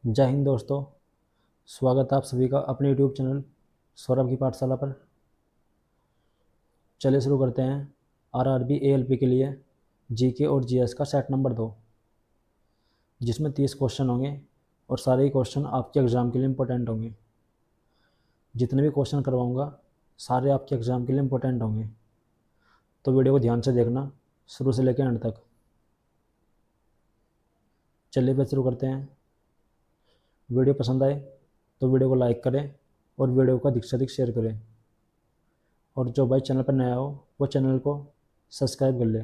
जय हिंद दोस्तों। स्वागत है आप सभी का अपने यूट्यूब चैनल सौरभ की पाठशाला पर। चलिए शुरू करते हैं आरआरबी एएलपी के लिए जीके और जीएस का सेट नंबर 2, जिसमें 30 क्वेश्चन होंगे और सारे ही क्वेश्चन आपके एग्ज़ाम के लिए इम्पोर्टेंट होंगे। जितने भी क्वेश्चन करवाऊंगा सारे आपके एग्ज़ाम के लिए इम्पोर्टेंट होंगे, तो वीडियो को ध्यान से देखना शुरू से लेकर एंड तक। चलिए फिर शुरू करते हैं। वीडियो पसंद आए तो वीडियो को लाइक करें और वीडियो को अधिक से अधिक शेयर करें, और जो भाई चैनल पर नया हो वो चैनल को सब्सक्राइब कर ले,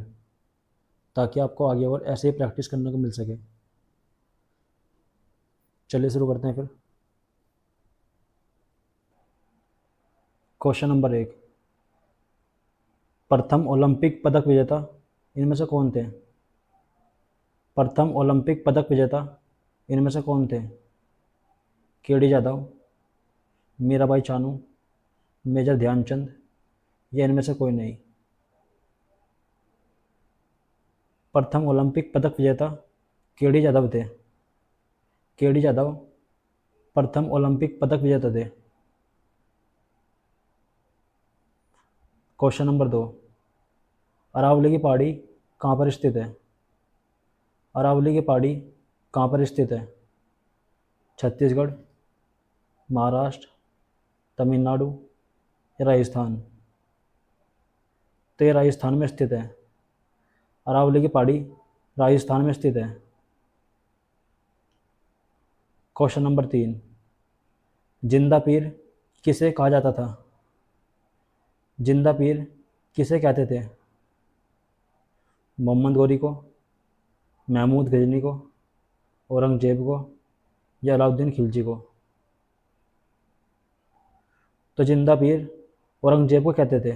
ताकि आपको आगे और ऐसे ही प्रैक्टिस करने को मिल सके। चलिए शुरू करते हैं फिर। क्वेश्चन नंबर 1, प्रथम ओलंपिक पदक विजेता इनमें से कौन थे? प्रथम ओलंपिक पदक विजेता इनमें से कौन थे? केडी जाधव, मीराबाई चानू, मेजर ध्यानचंद या इनमें से कोई नहीं? प्रथम ओलंपिक पदक विजेता केडी जाधव थे। केडी जाधव प्रथम ओलंपिक पदक विजेता थे। क्वेश्चन नंबर 2, अरावली की पहाड़ी कहाँ पर स्थित है? अरावली की पहाड़ी कहाँ पर स्थित है? छत्तीसगढ़, महाराष्ट्र, तमिलनाडु या राजस्थान? तो ये राजस्थान में स्थित है। अरावली की पहाड़ी राजस्थान में स्थित है। क्वेश्चन नंबर 3, जिंदा पीर किसे कहा जाता था? जिंदा पीर किसे कहते थे? मोहम्मद गौरी को, महमूद गजनी को, औरंगजेब को या अलाउद्दीन खिलजी को? तो जिंदा पीर औरंगजेब को कहते थे।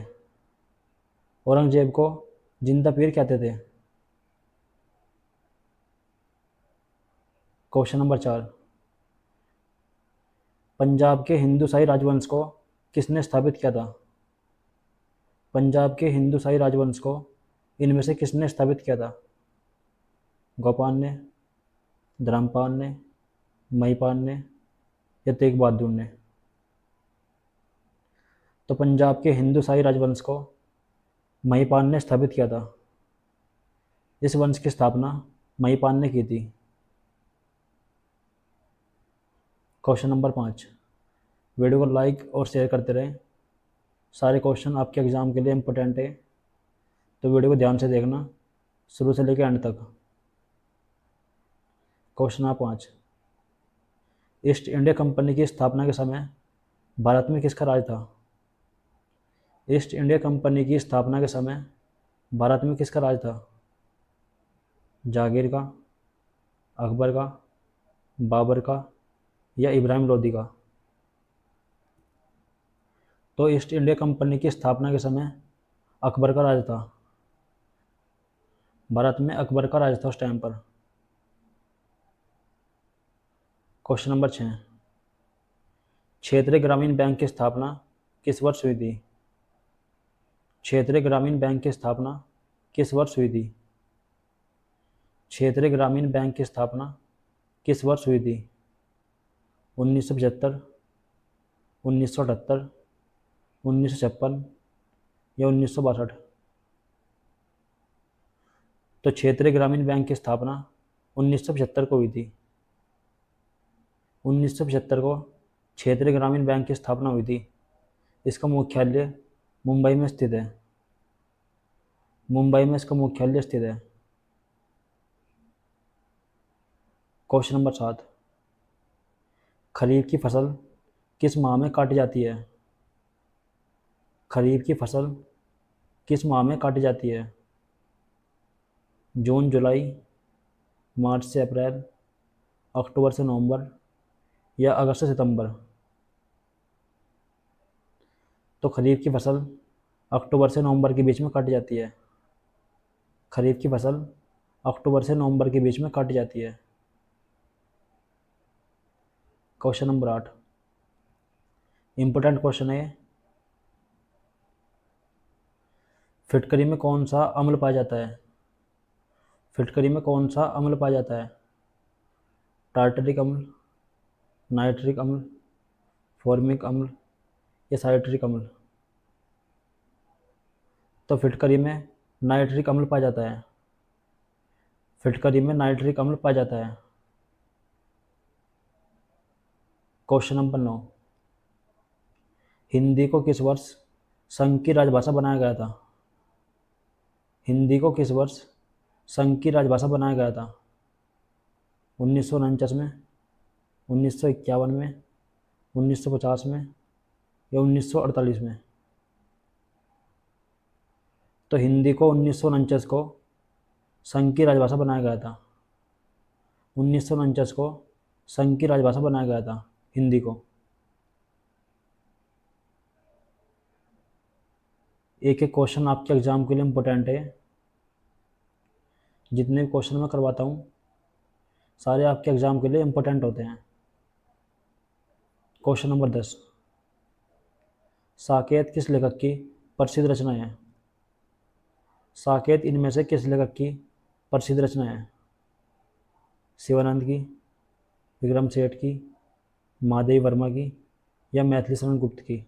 औरंगजेब को जिंदा पीर कहते थे। क्वेश्चन नंबर 4, पंजाब के हिंदू शाही राजवंश को किसने स्थापित किया था? पंजाब के हिंदू शाही राजवंश को इनमें से किसने स्थापित किया था? गोपाल ने, धर्मपाल ने, महिपाल ने या तेग बहादुर ने? तो पंजाब के हिंदू शाही राजवंश को महिपाल ने स्थापित किया था। इस वंश की स्थापना महिपाल ने की थी। क्वेश्चन नंबर 5, वीडियो को लाइक और शेयर करते रहें। सारे क्वेश्चन आपके एग्ज़ाम के लिए इम्पोर्टेंट है, तो वीडियो को ध्यान से देखना शुरू से लेकर एंड तक। Question number 5, east India company की स्थापना के समय भारत में किसका राज था? ईस्ट इंडिया कंपनी की स्थापना के समय भारत में किसका राज था? जहांगीर का, अकबर का, बाबर का या इब्राहिम लोदी का? तो ईस्ट इंडिया कंपनी की स्थापना के समय अकबर का राज था। भारत में अकबर का राज था उस टाइम पर। क्वेश्चन नंबर 6, क्षेत्रीय ग्रामीण बैंक की स्थापना किस वर्ष हुई थी? क्षेत्रीय ग्रामीण बैंक की स्थापना किस वर्ष हुई थी? क्षेत्रीय ग्रामीण बैंक की स्थापना किस वर्ष हुई थी? 1975, 1978, 1956 या 1962? तो क्षेत्रीय ग्रामीण बैंक की स्थापना 1975 को हुई थी। 1975 को क्षेत्रीय ग्रामीण बैंक की स्थापना हुई थी। इसका मुख्यालय मुंबई में स्थित है। मुंबई में इसका मुख्यालय स्थित है। क्वेश्चन नंबर 7, खरीफ की फसल किस माह में काटी जाती है? खरीफ की फसल किस माह में काटी जाती है? जून जुलाई, मार्च से अप्रैल, अक्टूबर से नवंबर या अगस्त से सितंबर? तो खरीफ की फसल अक्टूबर से नवंबर के बीच में काटी जाती है। खरीफ की फसल अक्टूबर से नवंबर के बीच में काटी जाती है। क्वेश्चन नंबर 8, इंपॉर्टेंट क्वेश्चन है। फिटकरी में कौन सा अम्ल पाया जाता है? फिटकरी में कौन सा अम्ल पाया जाता है? टार्टरिक अम्ल, नाइट्रिक अम्ल, फॉर्मिक अम्ल या साइट्रिक अम्ल? तो फिटकरी में नाइट्रिक अम्ल पाया जाता है। फिटकरी में नाइट्रिक अम्ल पाया जाता है। क्वेश्चन नंबर 9, हिंदी को किस वर्ष संघ की राजभाषा बनाया गया था? हिंदी को किस वर्ष संघ की राजभाषा बनाया गया था? 1949 में, 1951 में, 1950 में या 1948 में? तो हिंदी को 1949 को संघ की राजभाषा बनाया गया था। 1949 को संघ की राजभाषा बनाया गया था हिंदी को। एक एक क्वेश्चन आपके एग्जाम के लिए इम्पोर्टेंट है। जितने भी क्वेश्चन मैं करवाता हूँ सारे आपके एग्जाम के लिए इम्पोर्टेंट होते हैं। क्वेश्चन नंबर 10, साकेत किस लेखक की प्रसिद्ध रचना है? साकेत इनमें से किस लेखक की प्रसिद्ध रचना है? शिवानंद की, विक्रम सेठ की, महादेवी वर्मा की या मैथिली शरण गुप्त की?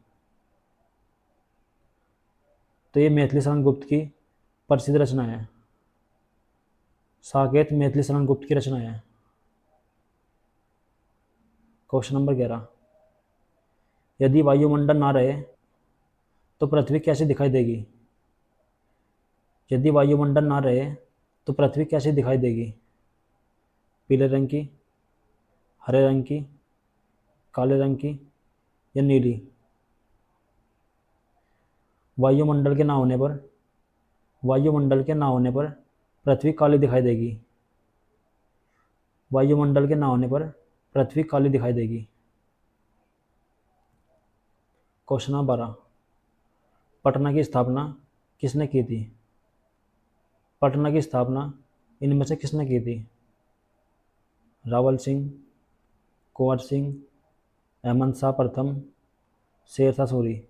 तो ये मैथिली शरण गुप्त की प्रसिद्ध रचना है। साकेत मैथिली शरण गुप्त की रचना है। क्वेश्चन नंबर 11, यदि वायुमंडल ना रहे तो पृथ्वी कैसी दिखाई देगी? यदि वायुमंडल ना रहे तो पृथ्वी कैसी दिखाई देगी? पीले रंग की, हरे रंग की, काले रंग की या नीली? वायुमंडल के ना होने पर पृथ्वी काली दिखाई देगी। वायुमंडल के ना होने पर पृथ्वी काली दिखाई देगी। क्वेश्चन नंबर 12, पटना की स्थापना किसने की थी? पटना की स्थापना इनमें से किसने की थी? रावल सिंह, कुंवर सिंह, अहमद शाह प्रथम, शेरशाह सूरी?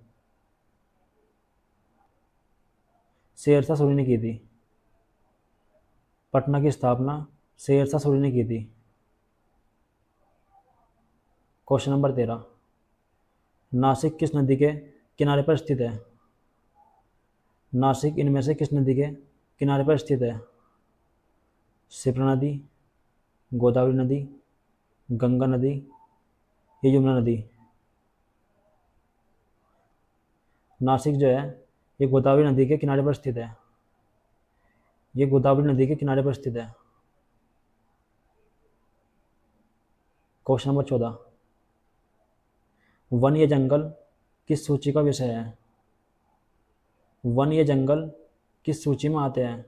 शेरशाह सूरी ने की थी। पटना की स्थापना शेरशाह सूरी ने की थी। क्वेश्चन नंबर 13, नासिक किस नदी के किनारे पर स्थित है? नासिक इनमें से किस नदी के किनारे पर स्थित है? शिप्रा नदी, गोदावरी नदी, गंगा नदी या यमुना नदी? नासिक जो है ये गोदावरी नदी के किनारे पर स्थित है। ये गोदावरी नदी के किनारे पर स्थित है। क्वेश्चन नंबर 14, वन या जंगल किस सूची का विषय है? वन या जंगल किस सूची में आते हैं?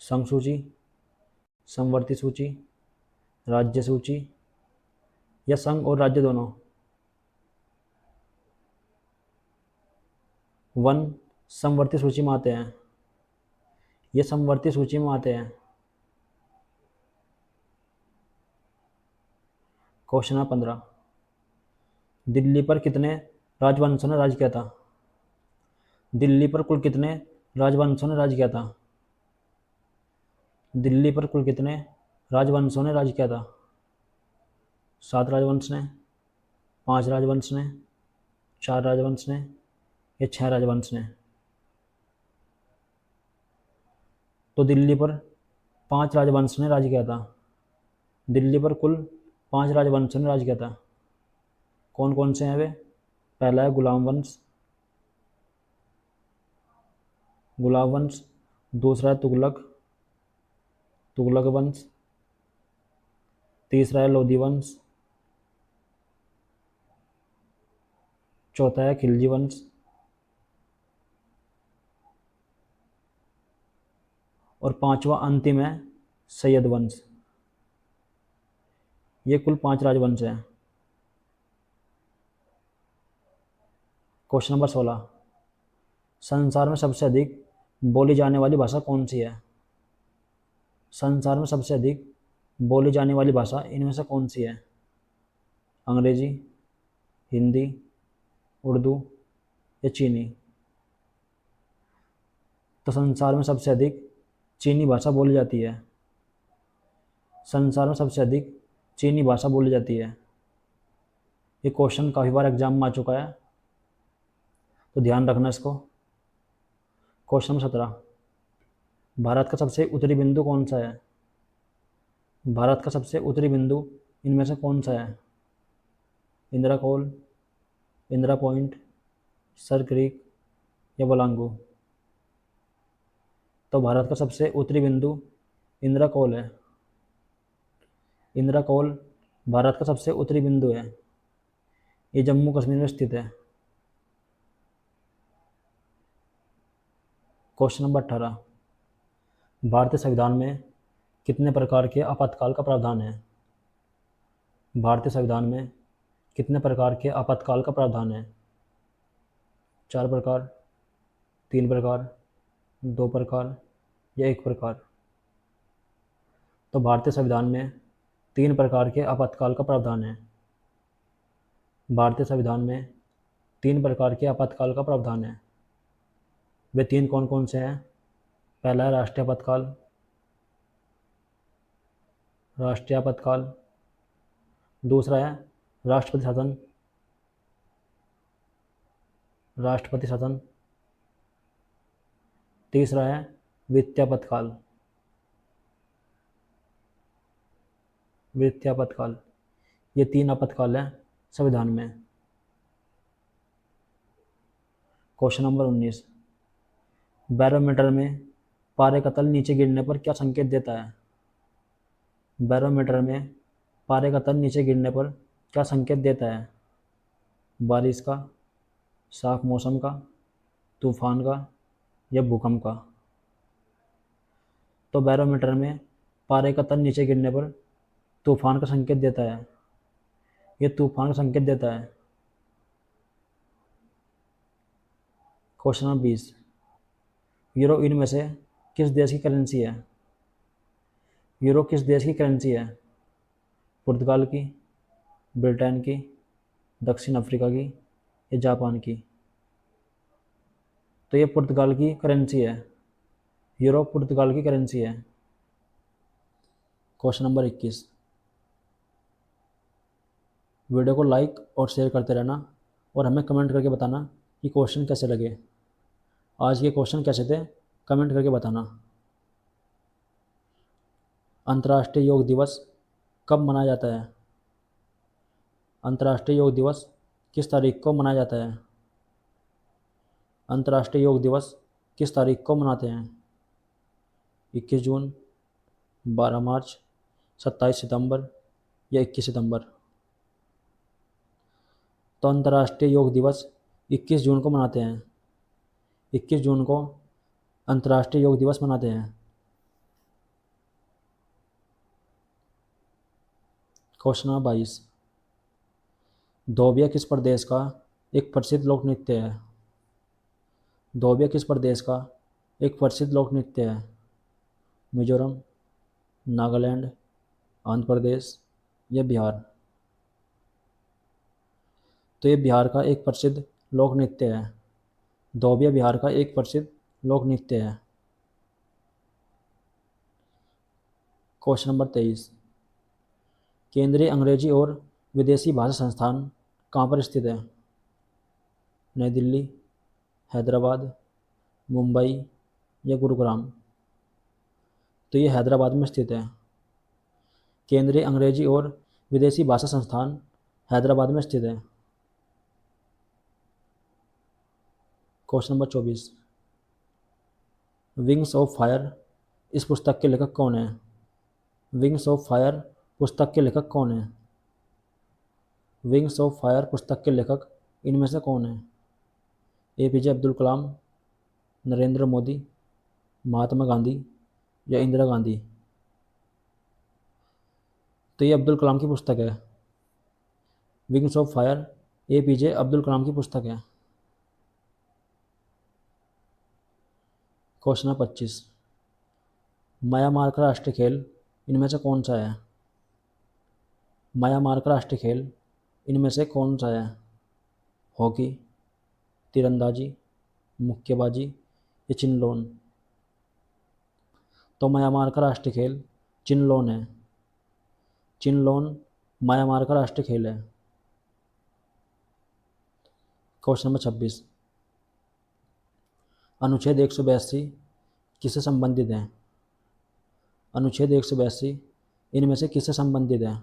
संघ सूची, समवर्ती सूची, राज्य सूची या संघ और राज्य दोनों? वन समवर्ती सूची में आते हैं। ये समवर्ती सूची में आते हैं। क्वेश्चन नंबर 15, दिल्ली पर कितने राजवंशों ने राज किया था? दिल्ली पर कुल कितने राजवंशों ने राज किया था? दिल्ली पर कुल कितने राजवंशों ने राज किया था? 7 राजवंश ने, 5 राजवंश ने, 4 राजवंश ने या 6 राजवंश ने? तो दिल्ली पर 5 राजवंश ने राज किया था। दिल्ली पर कुल 5 राजवंशों ने राज किया था। कौन कौन से हैं वे? पहला है गुलाम वंश, दूसरा है तुगलक वंश, तीसरा है लोधी वंश, चौथा है खिलजी वंश और पांचवा अंतिम है सैयद वंश। ये कुल 5 राजवंश हैं। क्वेश्चन नंबर 16, संसार में सबसे अधिक बोली जाने वाली भाषा कौन सी है? संसार में सबसे अधिक बोली जाने वाली भाषा इनमें से कौन सी है? अंग्रेजी, हिंदी, उर्दू या चीनी? तो संसार में सबसे अधिक चीनी भाषा बोली जाती है। संसार में सबसे अधिक चीनी भाषा बोली जाती है। ये क्वेश्चन काफ़ी बार एग्जाम में आ चुका है, तो ध्यान रखना इसको। क्वेश्चन नंबर 17, भारत का सबसे उत्तरी बिंदु कौन सा है? भारत का सबसे उत्तरी बिंदु इनमें से कौन सा है? इंदिरा कोल, इंदिरा पॉइंट, सर क्रीक या बलांगू? तो भारत का सबसे उत्तरी बिंदु इंदिरा कोल है। इंदिरा कोल भारत का सबसे उत्तरी बिंदु है। ये जम्मू कश्मीर में स्थित है। क्वेश्चन नंबर 18, भारतीय संविधान में कितने प्रकार के आपातकाल का प्रावधान है? भारतीय संविधान में कितने प्रकार के आपातकाल का प्रावधान है? 4 प्रकार, 3 प्रकार, 2 प्रकार या 1 प्रकार? तो भारतीय संविधान में 3 प्रकार के आपातकाल का प्रावधान है। भारतीय संविधान में 3 प्रकार के आपातकाल का प्रावधान है। वे 3 कौन कौन से हैं? पहला है राष्ट्रीय आपातकाल, राष्ट्रीय आपातकाल। दूसरा है राष्ट्रपति शासन, राष्ट्रपति शासन। तीसरा है वित्तीय आपातकाल, वित्तीय आपातकाल। ये 3 आपातकाल हैं संविधान में। क्वेश्चन नंबर 19, बैरोमीटर में पारे का तल नीचे गिरने पर क्या संकेत देता है? बैरोमीटर में पारे का तल नीचे गिरने पर क्या संकेत देता है? बारिश का, साफ मौसम का, तूफान का या भूकंप का? तो बैरोमीटर में पारे का तल नीचे गिरने पर तूफान का संकेत देता है। ये तूफान का संकेत देता है। क्वेश्चन नंबर 20, यूरो इनमें से किस देश की करेंसी है? यूरो किस देश की करेंसी है? पुर्तगाल की, ब्रिटेन की, दक्षिण अफ्रीका की या जापान की? तो ये पुर्तगाल की करेंसी है। यूरो पुर्तगाल की करेंसी है। क्वेश्चन नंबर 21, वीडियो को लाइक और शेयर करते रहना और हमें कमेंट करके बताना कि क्वेश्चन कैसे लगे। आज के क्वेश्चन कैसे थे, कमेंट करके बताना। अंतर्राष्ट्रीय योग दिवस कब मनाया जाता है? अंतर्राष्ट्रीय योग दिवस किस तारीख को मनाया जाता है? अंतर्राष्ट्रीय योग दिवस किस तारीख को मनाते हैं? 21 जून, 12 मार्च, 27 सितंबर या 21 सितंबर? तो अंतर्राष्ट्रीय योग दिवस 21 जून को मनाते हैं। 21 जून को अंतर्राष्ट्रीय योग दिवस मनाते हैं। क्वेश्चन नंबर 22, धोबिया किस प्रदेश का एक प्रसिद्ध लोक नृत्य है? धोबिया किस प्रदेश का एक प्रसिद्ध लोक नृत्य है? मिजोरम, नागालैंड, आंध्र प्रदेश या बिहार? तो ये बिहार का एक प्रसिद्ध लोक नृत्य है। धोबिया बिहार का एक प्रसिद्ध लोक नृत्य है। क्वेश्चन नंबर 23, केंद्रीय अंग्रेजी और विदेशी भाषा संस्थान कहाँ पर स्थित है? नई दिल्ली, हैदराबाद, मुंबई या गुरुग्राम? तो ये हैदराबाद में स्थित है। केंद्रीय अंग्रेजी और विदेशी भाषा संस्थान हैदराबाद में स्थित है। Question number 24, wings of fire इस पुस्तक के लेखक कौन है? विंग्स ऑफ फायर पुस्तक के लेखक कौन है? विंग्स ऑफ फायर पुस्तक के लेखक इनमें से कौन है? एपीजे अब्दुल कलाम, नरेंद्र मोदी, महात्मा गांधी या इंदिरा गांधी? तो ये अब्दुल कलाम की पुस्तक है। Wings of Fire APJ Abdul Kalam की पुस्तक है। क्वेश्चन नंबर 25, म्यांमार का राष्ट्रीय खेल इनमें से कौन सा है? म्यांमार का राष्ट्रीय खेल इनमें से कौन सा है? हॉकी, तीरंदाजी, मुक्केबाजी या चिनलोन? तो म्यांमार का राष्ट्रीय खेल चिनलोन है। चिनलोन म्यांमार का राष्ट्रीय खेल है। क्वेश्चन नंबर 26, अनुच्छेद 182 किससे संबंधित है? अनुच्छेद 182 इनमें से किससे संबंधित है?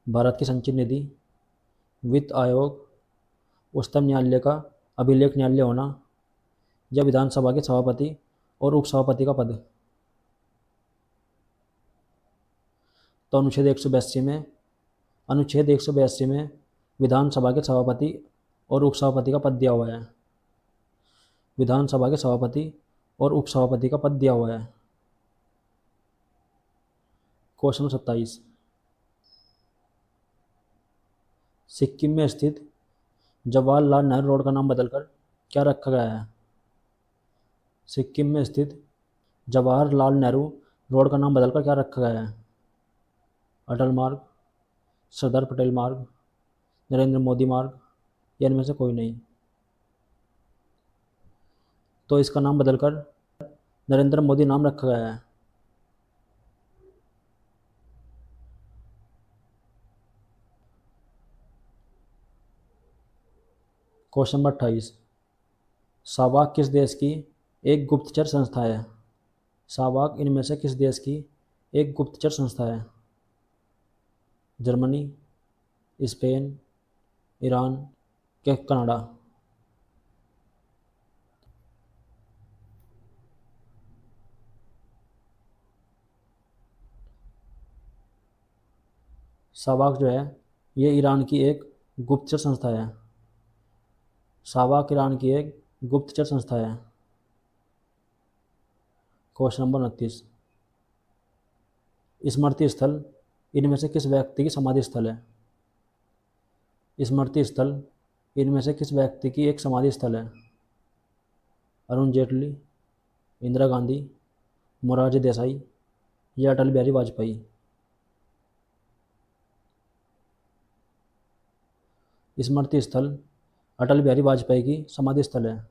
भारत की संचित निधि, वित्त आयोग, उच्चतम न्यायालय का अभिलेख न्यायालय होना, या विधानसभा के सभापति और उपसभापति का पद। तो अनुच्छेद 182 में विधानसभा के सभापति और उपसभापति का पद दिया हुआ है। विधानसभा के सभापति और उपसभापति का पद दिया हुआ है। क्वेश्चन 27, सिक्किम में स्थित जवाहरलाल नेहरू रोड का नाम बदलकर क्या रखा गया है? सिक्किम में स्थित जवाहरलाल नेहरू रोड का नाम बदलकर क्या रखा गया है? अटल मार्ग, सरदार पटेल मार्ग, नरेंद्र मोदी मार्ग, या इनमें से कोई नहीं। तो इसका नाम बदलकर नरेंद्र मोदी नाम रखा गया है। क्वेश्चन नंबर 28, सावाक किस देश की एक गुप्तचर संस्था है? सावाक इनमें से किस देश की एक गुप्तचर संस्था है? जर्मनी, स्पेन, ईरान, क्या कनाडा? सावाक जो है ये ईरान की एक गुप्तचर संस्था है। सावाक ईरान की एक गुप्तचर संस्था है। क्वेश्चन नंबर 29, स्मृति स्थल इनमें से किस व्यक्ति की समाधि स्थल है? स्मृति स्थल इनमें से किस व्यक्ति की एक समाधि स्थल है? अरुण जेटली, इंदिरा गांधी, मोरारजी देसाई, या अटल बिहारी वाजपेयी? स्मृति स्थल अटल बिहारी वाजपेयी की समाधि स्थल है।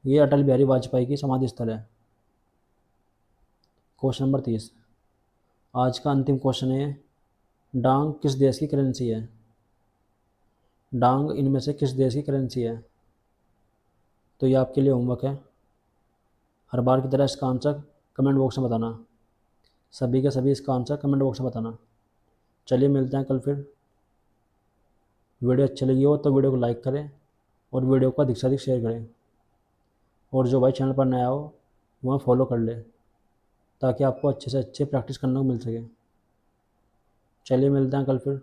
ये अटल बिहारी वाजपेयी की समाधि स्थल है। क्वेश्चन नंबर 30, आज का अंतिम क्वेश्चन है, डांग किस देश की करेंसी है? डांग इनमें से किस देश की करेंसी है? तो ये आपके लिए होमवर्क है। हर बार की तरह इसका आंसर कमेंट बॉक्स में बताना। सभी के सभी इसका आंसर कमेंट बॉक्स में बताना। चलिए मिलते हैं कल फिर। वीडियो अच्छी लगी हो तो वीडियो को लाइक करें और वीडियो को अधिक से अधिक शेयर करें। और जो भाई चैनल पर नया हो वह फॉलो कर ले ताकि आपको अच्छे से अच्छे प्रैक्टिस करने को मिल सके। चलिए मिलते हैं कल फिर।